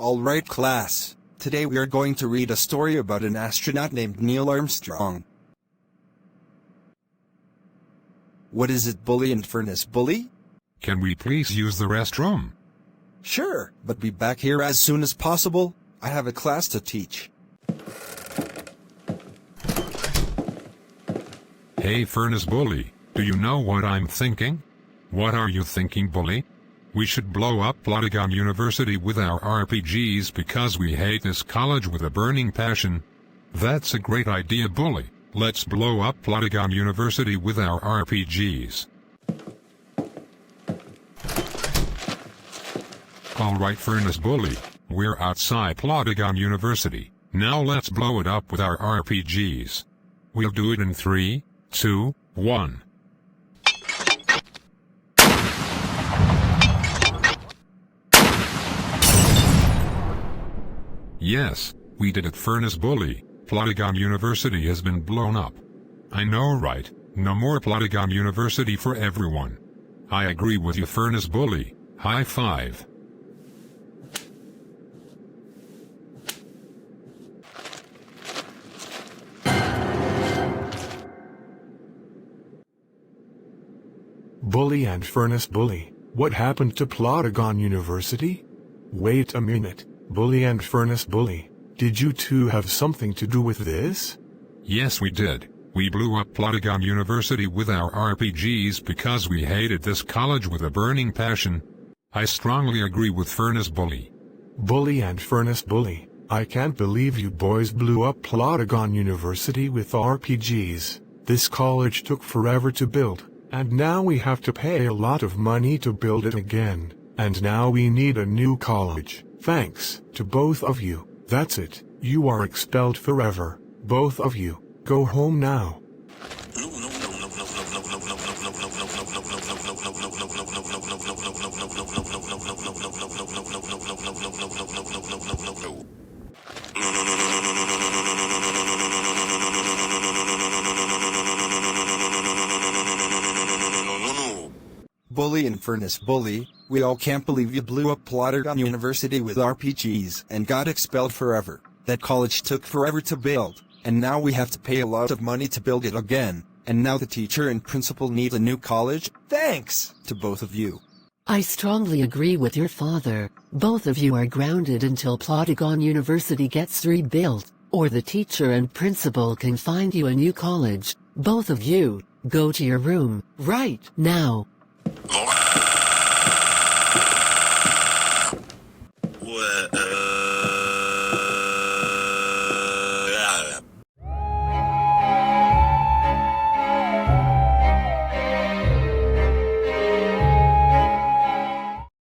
Alright class, today we are going to read a story about an astronaut named Neil Armstrong. What is it, bully and furnace bully? Can we please use the restroom? Sure, but be back here as soon as possible. I have a class to teach. Hey furnace bully, do you know what I'm thinking? What are you thinking, bully? We should blow up Plotagon University with our RPGs because we hate this college with a burning passion. That's a great idea, bully. Let's blow up Plotagon University with our RPGs. Alright furnace bully, we're outside Plotagon University. Now let's blow it up with our RPGs. We'll do it in 3, 2, 1. Yes, we did it, furnace bully. Plotagon University has been blown up. I know, right? No more Plotagon University for everyone. I agree with you, furnace bully. High five. Bully and furnace bully, what happened to Plotagon University? Wait a minute, bully and furnace bully, did you two have something to do with this? Yes, we did. We blew up Plotagon University with our RPGs because we hated this college with a burning passion. I strongly agree with furnace bully. Bully and furnace bully, I can't believe you boys blew up Plotagon University with RPGs. This college took forever to build. And now we have to pay a lot of money to build it again. And now we need a new college. Thanks to both of you. That's it. You are expelled forever. Both of you. Go home now. Bully and furnace bully, we all can't believe you blew up Plotagon University with RPGs and got expelled forever. That college took forever to build, and now we have to pay a lot of money to build it again, and now the teacher and principal need a new college. Thanks to both of you. I strongly agree with your father. Both of you are grounded until Plotagon University gets rebuilt, or the teacher and principal can find you a new college. Both of you, go to your room, right now.